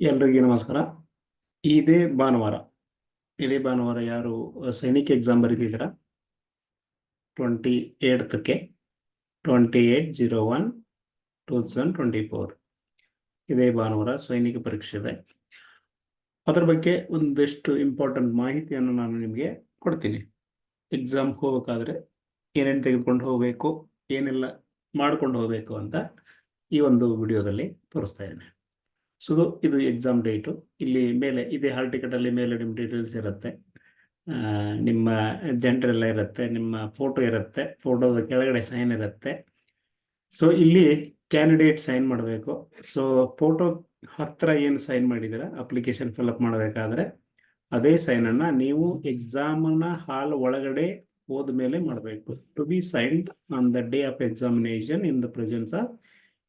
ಎಲ್ರಿಗೂ ನಮಸ್ಕಾರ. ಇದೇ ಭಾನುವಾರ ಇದೇ ಭಾನುವಾರ ಯಾರು ಸೈನಿಕ ಎಕ್ಸಾಮ್ ಬರೀತಿದ್ದೀರಾ 28ಕ್ಕೆ 28/01/2024 ಇದೇ ಭಾನುವಾರ ಸೈನಿಕ ಪರೀಕ್ಷೆ ಇದೆ. ಅದರ ಬಗ್ಗೆ ಒಂದಷ್ಟು ಇಂಪಾರ್ಟೆಂಟ್ ಮಾಹಿತಿಯನ್ನು ನಾನು ನಿಮಗೆ ಕೊಡ್ತೀನಿ. ಎಕ್ಸಾಮ್ ಹೋಗಬೇಕಾದ್ರೆ ಏನೇನು ತೆಗೆದುಕೊಂಡು ಹೋಗಬೇಕು, ಏನೆಲ್ಲ ಮಾಡ್ಕೊಂಡು ಹೋಗಬೇಕು ಅಂತ ಈ ಒಂದು ವಿಡಿಯೋದಲ್ಲಿ ತೋರಿಸ್ತಾ ಇದ್ದೇನೆ. ಸೊ ಇದು ಎಕ್ಸಾಮ್ ಡೇಟು. ಇಲ್ಲಿ ಮೇಲೆ ಇದೆ ಹಾಲ್ ಟಿಕೆಟಲ್ಲಿ ಮೇಲೆ ನಿಮ್ಮ ಡೀಟೇಲ್ಸ್ ಇರುತ್ತೆ, ನಿಮ್ಮ ಜೆಂಡರ್ ಇರುತ್ತೆ, ನಿಮ್ಮ ಫೋಟೋ ಇರುತ್ತೆ, ಫೋಟೋದ ಕೆಳಗಡೆ ಸೈನ್ ಇರುತ್ತೆ. ಸೊ ಇಲ್ಲಿ ಕ್ಯಾಂಡಿಡೇಟ್ ಸೈನ್ ಮಾಡಬೇಕು. ಸೊ ಫೋಟೋ ಹತ್ರ ಏನು ಸೈನ್ ಮಾಡಿದ್ದೀರಾ ಅಪ್ಲಿಕೇಶನ್ ಫಿಲ್ಅಪ್ ಮಾಡಬೇಕಾದ್ರೆ ಅದೇ ಸೈನನ್ನು ನೀವು ಎಕ್ಸಾಮ್ನ ಹಾಲ್ ಒಳಗಡೆ ಹೋದ ಮೇಲೆ ಮಾಡಬೇಕು. To be signed on the day of examination in the presence of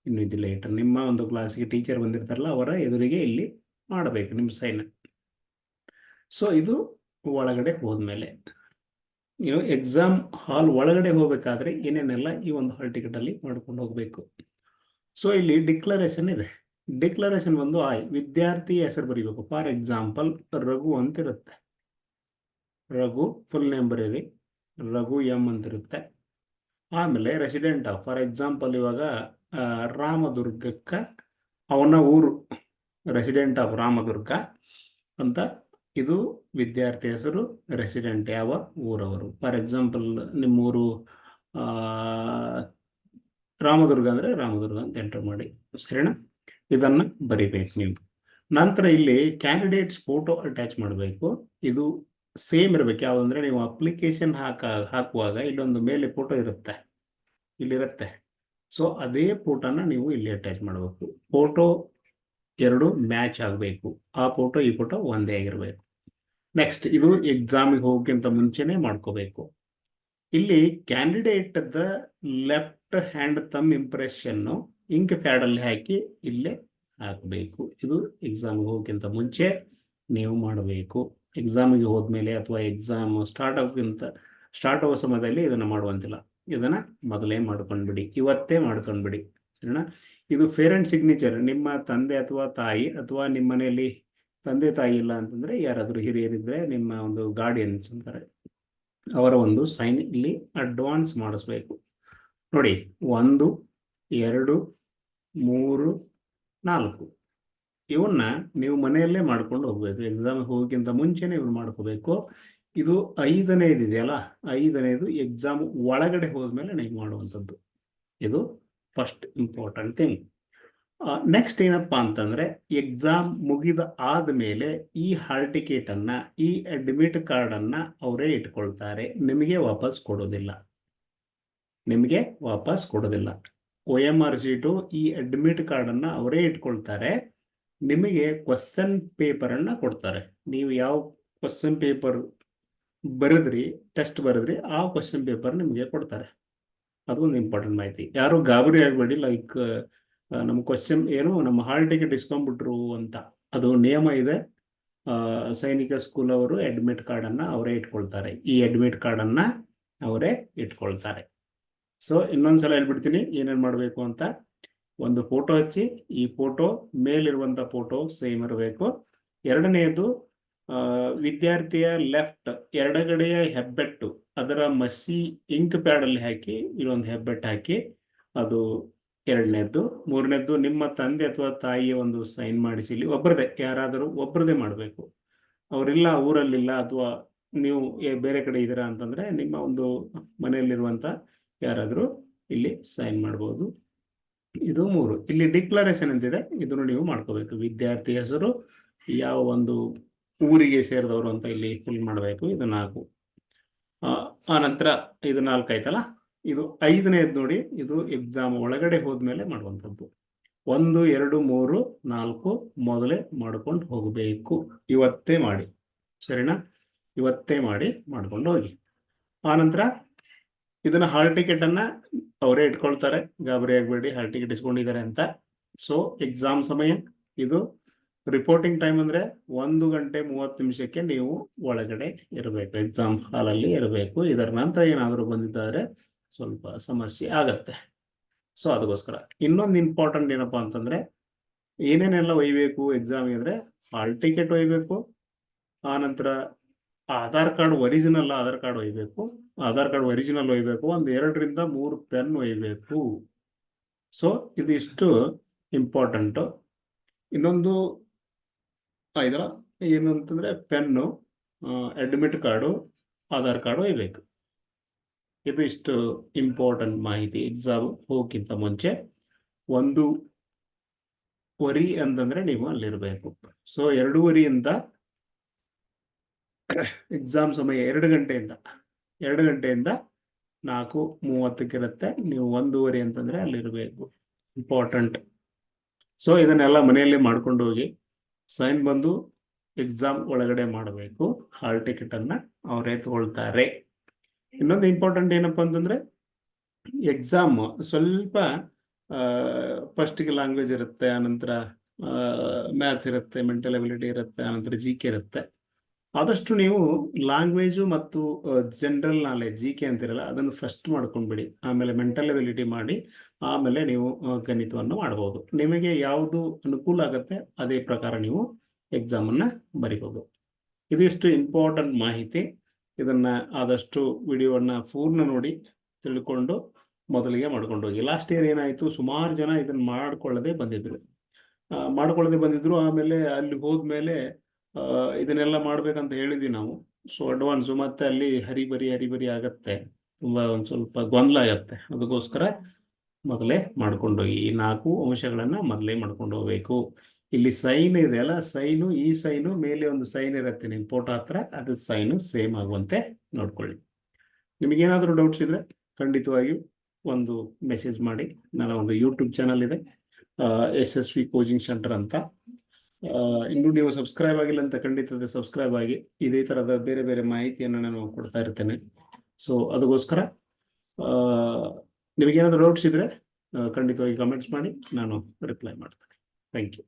invigilator. ನಿಮ್ಮ ಒಂದು ಕ್ಲಾಸಿಗೆ ಟೀಚರ್ ಬಂದಿರ್ತಾರಲ್ಲ ಅವರ ಎದುರಿಗೆ ಇಲ್ಲಿ ಮಾಡಬೇಕು ನಿಮ್ಮ ಸೈನ್. ಸೊ ಇದು ಒಳಗಡೆ ಹೋದ್ಮೇಲೆ ನೀವು ಎಕ್ಸಾಮ್ ಹಾಲ್ ಒಳಗಡೆ ಹೋಗಬೇಕಾದ್ರೆ ಏನೇನೆಲ್ಲ ಈ ಒಂದು ಹಾಲ್ ಟಿಕೆಟಲ್ಲಿ ಮಾಡ್ಕೊಂಡು ಹೋಗಬೇಕು. ಸೊ ಇಲ್ಲಿ ಡಿಕ್ಲರೇಷನ್ ಇದೆ. ಡಿಕ್ಲರೇಷನ್ ಒಂದು ವಿದ್ಯಾರ್ಥಿ ಹೆಸರು ಬರೀಬೇಕು. ಫಾರ್ ಎಕ್ಸಾಂಪಲ್ ರಘು ಅಂತ ಇರುತ್ತೆ. ರಘು ಫುಲ್ ನೇಮ್ ಬರೀರಿ, ರಘು ಎಂ ಅಂತ ಇರುತ್ತೆ. ಆಮೇಲೆ ರೆಸಿಡೆಂಟ್ ಆಫ್, ಫಾರ್ ಎಕ್ಸಾಂಪಲ್ ಇವಾಗ ರಾಮದುರ್ಗಕ್ಕೆ ಅವನ ಊರು, ರೆಸಿಡೆಂಟ್ ಆಫ್ ರಾಮದುರ್ಗ ಅಂತ ಇದು ವಿದ್ಯಾರ್ಥಿ ಹೆಸರು. ರೆಸಿಡೆಂಟ್ ಯಾವ ಊರವರು. ಫಾರ್ ಎಕ್ಸಾಂಪಲ್ ನಿಮ್ಮೂರು ರಾಮದುರ್ಗ ಅಂದರೆ ರಾಮದುರ್ಗ ಅಂತ ಎಂಟರ್ ಮಾಡಿ, ಸರಿನಾ? ಇದನ್ನು ಬರಿಬೇಕು ನೀವು. ನಂತರ ಇಲ್ಲಿ ಕ್ಯಾಂಡಿಡೇಟ್ಸ್ ಫೋಟೋ ಅಟ್ಯಾಚ್ ಮಾಡಬೇಕು. ಇದು ಸೇಮ್ ಇರಬೇಕು. ಯಾವುದಂದ್ರೆ ನೀವು ಅಪ್ಲಿಕೇಶನ್ ಹಾಕುವಾಗ ಇಲ್ಲೊಂದು ಮೇಲೆ ಫೋಟೋ ಇರುತ್ತೆ, ಇಲ್ಲಿರುತ್ತೆ. ಸೊ ಅದೇ ಫೋಟೋನ ನೀವು ಇಲ್ಲಿ ಅಟ್ಯಾಚ್ ಮಾಡಬೇಕು. ಫೋಟೋ ಎರಡು ಮ್ಯಾಚ್ ಆಗಬೇಕು. ಆ ಫೋಟೋ ಈ ಫೋಟೋ ಒಂದೇ ಆಗಿರಬೇಕು. ನೆಕ್ಸ್ಟ್ ಇದು ಎಕ್ಸಾಮಿಗೆ ಹೋಗೋಕ್ಕಿಂತ ಮುಂಚೆನೆ ಮಾಡ್ಕೋಬೇಕು. ಇಲ್ಲಿ candidate the left hand thumb ಇಂಪ್ರೆಷನ್ನು ಇಂಕ್ ಪ್ಯಾಡಲ್ಲಿ ಹಾಕಿ ಇಲ್ಲೇ ಹಾಕಬೇಕು. ಇದು ಎಕ್ಸಾಮಿಗೆ ಹೋಗೋಕ್ಕಿಂತ ಮುಂಚೆ ನೀವು ಮಾಡಬೇಕು. ಎಕ್ಸಾಮಿಗೆ ಹೋದ್ಮೇಲೆ ಅಥವಾ ಎಕ್ಸಾಮ್ ಸ್ಟಾರ್ಟ್ ಆಗೋ ಸಮಯದಲ್ಲಿ ಇದನ್ನು ಮಾಡುವಂತಿಲ್ಲ. ಇದನ್ನು ಮೊದಲೇ ಮಾಡ್ಕೊಂಡ್ಬಿಡಿ, ಇವತ್ತೇ ಮಾಡ್ಕೊಂಡ್ಬಿಡಿ, ಸರಿನಾ? ಇದು ಪೇರೆಂಟ್ ಸಿಗ್ನೇಚರ್. ನಿಮ್ಮ ತಂದೆ ಅಥವಾ ತಾಯಿ ಅಥವಾ ನಿಮ್ಮ ಮನೆಯಲ್ಲಿ ತಂದೆ ತಾಯಿ ಇಲ್ಲ ಅಂತಂದರೆ ಯಾರಾದರೂ ಹಿರಿಯರಿದ್ದರೆ ನಿಮ್ಮ ಒಂದು ಗಾರ್ಡಿಯನ್ಸ್ ಅಂತಾರೆ, ಅವರ ಒಂದು ಸೈನ್ ಇಲ್ಲಿ ಅಡ್ವಾನ್ಸ್ ಮಾಡಿಸ್ಬೇಕು. ನೋಡಿ, 1 2 3 4 ಇವನ್ನ ನೀವು ಮನೆಯಲ್ಲೇ ಮಾಡ್ಕೊಂಡು ಹೋಗ್ಬೇಕು. ಎಕ್ಸಾಮ್ ಹೋಗೋಕ್ಕಿಂತ ಮುಂಚೆನೇ ಇವ್ರು ಮಾಡ್ಕೋಬೇಕು. ಇದು 5ನೇದು ಇದೆಯಲ್ಲ, 5ನೇದು ಎಕ್ಸಾಮ್ ಒಳಗಡೆ ಹೋದ್ಮೇಲೆ ನೀವು ಮಾಡುವಂಥದ್ದು. ಇದು ಫಸ್ಟ್ ಇಂಪಾರ್ಟೆಂಟ್ ಥಿಂಗ್. ನೆಕ್ಸ್ಟ್ ಏನಪ್ಪಾ ಅಂತಂದ್ರೆ, ಎಕ್ಸಾಮ್ ಮುಗಿದ ಆದ್ಮೇಲೆ ಈ ಹಾಲ್ ಟಿಕೆಟ್ ಅನ್ನ, ಈ ಅಡ್ಮಿಟ್ ಕಾರ್ಡ್ ಅನ್ನ ಅವರೇ ಇಟ್ಕೊಳ್ತಾರೆ, ನಿಮಗೆ ವಾಪಸ್ ಕೊಡೋದಿಲ್ಲ. OMR ಶೀಟು ಈ ಅಡ್ಮಿಟ್ ಕಾರ್ಡ್ ಅನ್ನ ಅವರೇ ಇಟ್ಕೊಳ್ತಾರೆ. ನಿಮಗೆ ಕ್ವಶನ್ ಪೇಪರ್ ಅನ್ನ ಕೊಡ್ತಾರೆ. ನೀವು ಯಾವ ಕ್ವಶನ್ ಪೇಪರ್ ಬರೆದ್ರಿ, ಟೆಸ್ಟ್ ಬರೆದ್ರಿ, ಆ ಕ್ವಶನ್ ಪೇಪರ್ ನಿಮಗೆ ಕೊಡ್ತಾರೆ. ಅದೊಂದು ಇಂಪಾರ್ಟೆಂಟ್ ಮಾಹಿತಿ. ಯಾರು ಗಾಬರಿ ಆಗಬೇಡಿ. ಲೈಕ್ ನಮ್ಮ ಕ್ವಶನ್ ಏನು, ನಮ್ಮ ಹಾಲ್ ಟಿಕೆಟ್ ಇಸ್ಕೊಂಡ್ಬಿಟ್ರು ಅಂತ, ಅದು ನಿಯಮ ಇದೆ. ಸೈನಿಕ ಸ್ಕೂಲ್ ಅವರು ಅಡ್ಮಿಟ್ ಕಾರ್ಡನ್ನು ಅವರೇ ಇಟ್ಕೊಳ್ತಾರೆ. ಈ ಅಡ್ಮಿಟ್ ಕಾರ್ಡನ್ನು ಅವರೇ ಇಟ್ಕೊಳ್ತಾರೆ. ಸೊ ಇನ್ನೊಂದ್ಸಲ ಹೇಳ್ಬಿಡ್ತೀನಿ ಏನೇನು ಮಾಡಬೇಕು ಅಂತ. ಒಂದು ಫೋಟೋ ಹಚ್ಚಿ, ಈ ಫೋಟೋ ಮೇಲಿರುವಂಥ ಫೋಟೋ ಸೇಮ್ ಇರಬೇಕು. ಎರಡನೆಯದು ವಿದ್ಯಾರ್ಥಿಯ ಲೆಫ್ಟ್ ಎಡಗಡೆಯ ಹೆಬ್ಬೆಟ್ಟು ಅದರ ಮಸಿ ಇಂಕ್ ಪ್ಯಾಡಲ್ಲಿ ಹಾಕಿ ಇಲ್ಲೊಂದು ಹೆಬ್ಬೆಟ್ಟು ಹಾಕಿ, ಅದು ಎರಡನೇದ್ದು. ಮೂರನೇದ್ದು ನಿಮ್ಮ ತಂದೆ ಅಥವಾ ತಾಯಿಯ ಒಂದು ಸೈನ್ ಮಾಡಿಸಿ, ಇಲ್ಲಿ ಒಬ್ಬರದೇ, ಯಾರಾದರೂ ಒಬ್ಬರದೇ ಮಾಡಬೇಕು. ಅವರಿಲ್ಲ, ಊರಲ್ಲಿಲ್ಲ, ಅಥವಾ ನೀವು ಬೇರೆ ಕಡೆ ಇದ್ದೀರಾ ಅಂತಂದರೆ ನಿಮ್ಮ ಒಂದು ಮನೆಯಲ್ಲಿರುವಂಥ ಯಾರಾದರೂ ಇಲ್ಲಿ ಸೈನ್ ಮಾಡ್ಬೋದು. ಇದು 3. ಇಲ್ಲಿ ಡಿಕ್ಲರೇಷನ್ ಅಂತಿದೆ, ಇದನ್ನು ನೀವು ಮಾಡ್ಕೋಬೇಕು. ವಿದ್ಯಾರ್ಥಿ ಹೆಸರು, ಯಾವ ಒಂದು ಊರಿಗೆ ಸೇರಿದವರು ಅಂತ ಇಲ್ಲಿ ಫಿಲ್ ಮಾಡಬೇಕು. ಇದು 4. ಆ ನಂತರ ಇದು 4 ಆಯ್ತಲ್ಲ. ಇದು 5ನೇದು ನೋಡಿ, ಇದು ಎಕ್ಸಾಮ್ ಒಳಗಡೆ ಹೋದ್ಮೇಲೆ ಮಾಡುವಂಥದ್ದು. 1 2 3 4 ಮೊದಲೇ ಮಾಡ್ಕೊಂಡು ಹೋಗಬೇಕು. ಇವತ್ತೇ ಮಾಡಿ, ಸರಿನಾ? ಇವತ್ತೇ ಮಾಡ್ಕೊಂಡು ಹೋಗಿ. ಆನಂತರ ಇದನ್ನ ಹಾಲ್ ಟಿಕೆಟ್ ಅನ್ನ ಅವರೇ ಇಟ್ಕೊಳ್ತಾರೆ, ಗಾಬರಿ ಆಗಬೇಡಿ, ಹಾಲ್ ಟಿಕೆಟ್ ಇಸ್ಕೊಂಡಿದ್ದಾರೆ ಅಂತ. ಸೊ ಎಕ್ಸಾಮ್ ಸಮಯ ಇದು. ರಿಪೋರ್ಟಿಂಗ್ ಟೈಮ್ ಅಂದರೆ 1:30 ನೀವು ಒಳಗಡೆ ಇರಬೇಕು, ಎಕ್ಸಾಮ್ ಹಾಲಲ್ಲಿ ಇರಬೇಕು. ಇದರ ನಂತರ ಏನಾದರೂ ಬಂದಿದ್ದಾರೆ ಸ್ವಲ್ಪ ಸಮಸ್ಯೆ ಆಗತ್ತೆ. ಸೊ ಅದಕ್ಕೋಸ್ಕರ ಇನ್ನೊಂದು ಇಂಪಾರ್ಟೆಂಟ್ ಏನಪ್ಪಾ ಅಂತಂದ್ರೆ, ಏನೇನೆಲ್ಲ ಒಯ್ಯಬೇಕು ಎಕ್ಸಾಮ್ಗೆ ಅಂದರೆ ಹಾಲ್ ಟಿಕೆಟ್ ಒಯ್ಯಬೇಕು, ಆನಂತರ ಆಧಾರ್ ಕಾರ್ಡ್ ಒಯ್ಯಬೇಕು, ಒಂದು 2 ರಿಂದ 3 ಪೆನ್ ಒಯ್ಯಬೇಕು. ಸೊ ಇದಿಷ್ಟು ಇಂಪಾರ್ಟೆಂಟು. ಇನ್ನೊಂದು ಇದರ ಏನು ಅಂತಂದರೆ pen, admit card, Aadhaar card ಒಯ್ಯಬೇಕು. ಇದು ಇಷ್ಟು ಇಂಪಾರ್ಟೆಂಟ್ ಮಾಹಿತಿ. ಎಕ್ಸಾಮ್ ಹೋಗೋಕ್ಕಿಂತ ಮುಂಚೆ 1:15 ಅಂತಂದರೆ ನೀವು ಅಲ್ಲಿರಬೇಕು. ಸೊ 2:15 ಎಕ್ಸಾಮ್ ಸಮಯ 2 ಗಂಟೆಯಿಂದ 4:30 ಇರುತ್ತೆ. ನೀವು 1:15 ಅಂತಂದರೆ ಅಲ್ಲಿರಬೇಕು. ಇಂಪಾರ್ಟೆಂಟ್. ಸೊ ಇದನ್ನೆಲ್ಲ ಮನೆಯಲ್ಲಿ ಮಾಡ್ಕೊಂಡು ಹೋಗಿ. ಸೈನ್ ಬಂದು ಎಕ್ಸಾಮ್ ಒಳಗಡೆ ಮಾಡಬೇಕು. ಹಾಲ್ ಟಿಕೆಟನ್ನು ಅವರೇ ತಗೊಳ್ತಾರೆ. ಇನ್ನೊಂದು ಇಂಪಾರ್ಟೆಂಟ್ ಏನಪ್ಪ ಅಂತಂದರೆ ಎಕ್ಸಾಮ್ ಸ್ವಲ್ಪ ಫಸ್ಟಿಗೆ ಲ್ಯಾಂಗ್ವೇಜ್ ಇರುತ್ತೆ, ಆನಂತರ ಮ್ಯಾಥ್ಸ್ ಇರುತ್ತೆ, ಮೆಂಟಲ್ ಎಬಿಲಿಟಿ ಇರುತ್ತೆ, ಆನಂತರ GK ಇರುತ್ತೆ. ಆದಷ್ಟು ನೀವು ಲ್ಯಾಂಗ್ವೇಜು ಮತ್ತು ಜನರಲ್ ನಾಲೆಡ್ಜ್ GK ಅಂತಿರಲ್ಲ ಅದನ್ನು ಫಸ್ಟ್ ಮಾಡ್ಕೊಂಡ್ಬಿಡಿ. ಆಮೇಲೆ ಮೆಂಟಲ್ ಎಬಿಲಿಟಿ ಮಾಡಿ, ಆಮೇಲೆ ನೀವು ಗಣಿತವನ್ನು ಮಾಡ್ಬೋದು. ನಿಮಗೆ ಯಾವುದು ಅನುಕೂಲ ಆಗುತ್ತೆ ಅದೇ ಪ್ರಕಾರ ನೀವು ಎಕ್ಸಾಮನ್ನು ಬರಿಬೋದು. ಇದಿಷ್ಟು ಇಂಪಾರ್ಟೆಂಟ್ ಮಾಹಿತಿ. ಇದನ್ನು ಆದಷ್ಟು ವಿಡಿಯೋವನ್ನು ಪೂರ್ಣ ನೋಡಿ ತಿಳ್ಕೊಂಡು ಮೊದಲಿಗೆ ಮಾಡ್ಕೊಂಡು ಹೋಗಿ. ಲಾಸ್ಟ್ ಇಯರ್ ಏನಾಯಿತು, ಸುಮಾರು ಜನ ಇದನ್ನು ಮಾಡ್ಕೊಳ್ಳದೆ ಬಂದಿದ್ರು. ಆಮೇಲೆ ಅಲ್ಲಿ ಹೋದ್ಮೇಲೆ ಇದನ್ನೆಲ್ಲ ಮಾಡ್ಬೇಕಂತ ಹೇಳಿದ್ವಿ ನಾವು. ಸೊ ಅಡ್ವಾನ್ಸು ಮತ್ತೆ ಅಲ್ಲಿ ಹರಿಬರಿ ಆಗತ್ತೆ, ತುಂಬ ಒಂದು ಸ್ವಲ್ಪ ಗೊಂದಲ ಆಗತ್ತೆ. ಅದಕ್ಕೋಸ್ಕರ ಮೊದಲೇ ಮಾಡ್ಕೊಂಡೋಗಿ ಈ 4 ಅಂಶಗಳನ್ನು ಮೊದಲೇ ಮಾಡ್ಕೊಂಡು ಹೋಗ್ಬೇಕು. ಇಲ್ಲಿ ಸೈನ್ ಇದೆಯಲ್ಲ, ಈ ಸೈನು ಮೇಲೆ ಒಂದು ಸೈನ್ ಇರುತ್ತೆ ನಿಮ್ಮ ಫೋಟೋ ಹತ್ರ, ಅದು ಸೈನು ಸೇಮ್ ಆಗುವಂತೆ ನೋಡ್ಕೊಳ್ಳಿ. ನಿಮಗೇನಾದರೂ ಡೌಟ್ಸ್ ಇದ್ರೆ ಖಂಡಿತವಾಗಿಯೂ ಒಂದು ಮೆಸೇಜ್ ಮಾಡಿ. ನನ್ನ ಒಂದು ಯೂಟ್ಯೂಬ್ ಚಾನಲ್ ಇದೆ, SSV ಕೋಚಿಂಗ್ ಸೆಂಟರ್ ಅಂತ. ಇನ್ನೂ ನೀವು ಸಬ್ಸ್ಕ್ರೈಬ್ ಆಗಿಲ್ಲ ಅಂತ ಖಂಡಿತ ಸಬ್ಸ್ಕ್ರೈಬ್ ಆಗಿ. ಇದೇ ಥರದ ಬೇರೆ ಬೇರೆ ಮಾಹಿತಿಯನ್ನು ನಾನು ಕೊಡ್ತಾ ಇರ್ತೇನೆ. ಸೊ ಅದಕ್ಕೋಸ್ಕರ ನಿಮಗೇನಾದರೂ ಡೌಟ್ಸ್ ಇದ್ದರೆ ಖಂಡಿತವಾಗಿ ಕಮೆಂಟ್ಸ್ ಮಾಡಿ, ನಾನು ರಿಪ್ಲೈ ಮಾಡ್ತೇನೆ. Thank you.